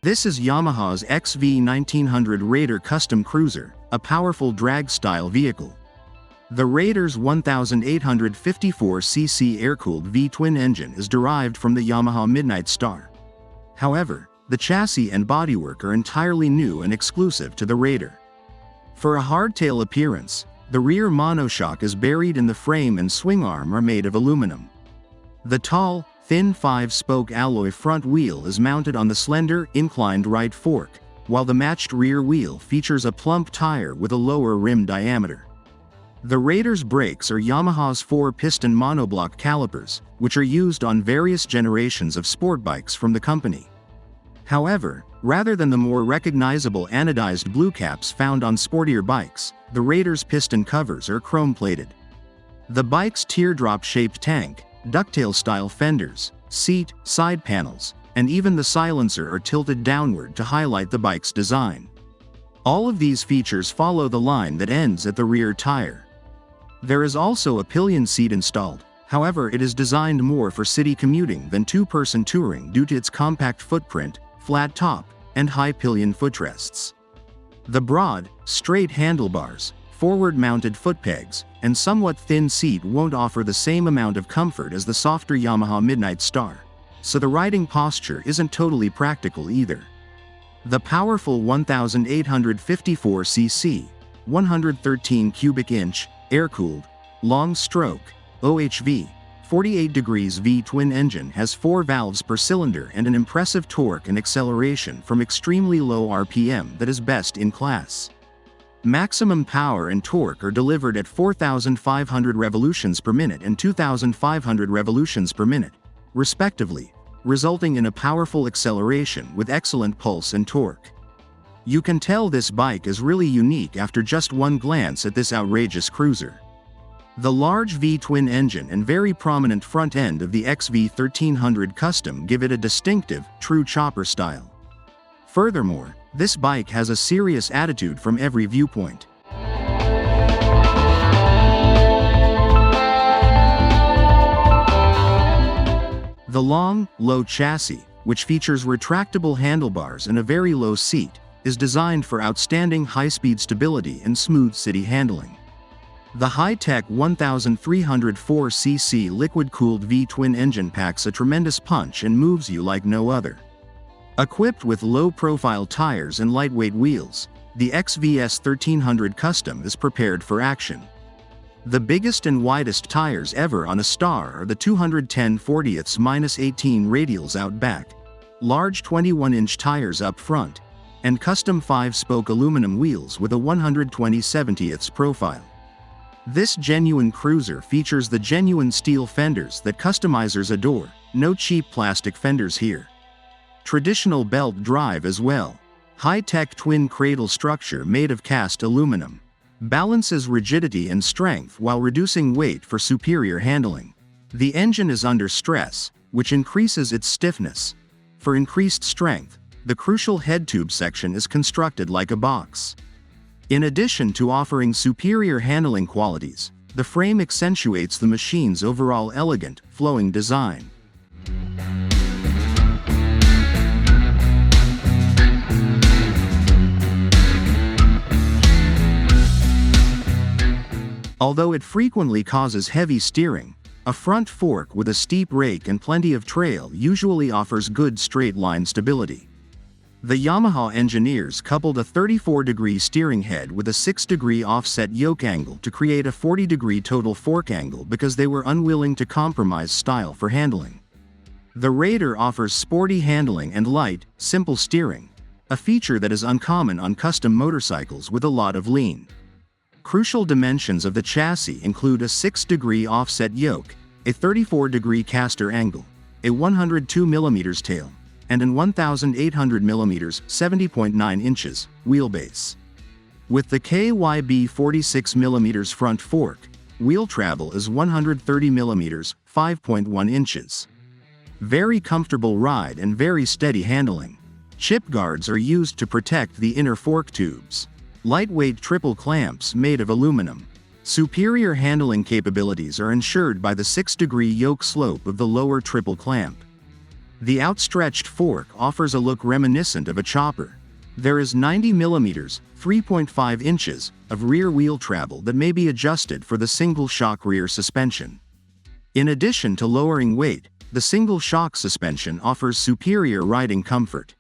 This is Yamaha's XV1900 Raider Custom Cruiser, a powerful drag-style vehicle. The Raider's 1854cc air-cooled V-twin engine is derived from the Yamaha Midnight Star. However, the chassis and bodywork are entirely new and exclusive to the Raider. For a hardtail appearance, the rear monoshock is buried in the frame and swing arm are made of aluminum. The tall, thin 5-spoke alloy front wheel is mounted on the slender, inclined right fork, while the matched rear wheel features a plump tire with a lower rim diameter. The Raider's brakes are Yamaha's 4-piston monoblock calipers, which are used on various generations of sport bikes from the company. However, rather than the more recognizable anodized blue caps found on sportier bikes, the Raider's piston covers are chrome-plated. The bike's teardrop-shaped tank, ducktail-style fenders, seat, side panels, and even the silencer are tilted downward to highlight the bike's design. All of these features follow the line that ends at the rear tire. There is also a pillion seat installed, however it is designed more for city commuting than two-person touring due to its compact footprint, flat top, and high pillion footrests. The broad, straight handlebars, forward-mounted foot pegs, and somewhat thin seat won't offer the same amount of comfort as the softer Yamaha Midnight Star, so the riding posture isn't totally practical either. The powerful 1854cc, 113 cubic inch, air-cooled, long-stroke, OHV, 48 degrees V-twin engine has 4 valves per cylinder and an impressive torque and acceleration from extremely low RPM that is best in class. Maximum power and torque are delivered at 4,500 revolutions per minute and 2,500 revolutions per minute, respectively, resulting in a powerful acceleration with excellent pulse and torque. You can tell this bike is really unique after just one glance at this outrageous cruiser. The large V-twin engine and very prominent front end of the XV1300 Custom give it a distinctive, true chopper style. Furthermore, this bike has a serious attitude from every viewpoint. The long, low chassis, which features retractable handlebars and a very low seat, is designed for outstanding high-speed stability and smooth city handling. The high-tech 1304cc liquid-cooled V-twin engine packs a tremendous punch and moves you like no other. Equipped with low-profile tires and lightweight wheels, the XVS1300 Custom is prepared for action. The biggest and widest tires ever on a Star are the 210/40-18 radials out back, large 21-inch tires up front, and custom 5-spoke aluminum wheels with a 120/70 profile. This genuine cruiser features the genuine steel fenders that customizers adore, no cheap plastic fenders here. Traditional belt drive as well. High-tech twin cradle structure made of cast aluminum. Balances rigidity and strength while reducing weight for superior handling. The engine is under stress, which increases its stiffness. For increased strength, the crucial head tube section is constructed like a box. In addition to offering superior handling qualities, the frame accentuates the machine's overall elegant, flowing design. Although it frequently causes heavy steering, a front fork with a steep rake and plenty of trail usually offers good straight-line stability. The Yamaha engineers coupled a 34-degree steering head with a 6-degree offset yoke angle to create a 40-degree total fork angle because they were unwilling to compromise style for handling. The Raider offers sporty handling and light, simple steering, a feature that is uncommon on custom motorcycles with a lot of lean. Crucial dimensions of the chassis include a 6-degree offset yoke, a 34-degree caster angle, a 102 mm tail, and an 1,800 mm (70.9 inches) wheelbase. With the KYB 46 mm front fork, wheel travel is 130 mm (5.1 inches). Very comfortable ride and very steady handling. Chip guards are used to protect the inner fork tubes. Lightweight triple clamps made of aluminum. Superior handling capabilities are ensured by the 6-degree yoke slope of the lower triple clamp. The outstretched fork offers a look reminiscent of a chopper. There is 90 mm (3.5 inches) of rear wheel travel that may be adjusted for the single-shock rear suspension. In addition to lowering weight, the single-shock suspension offers superior riding comfort.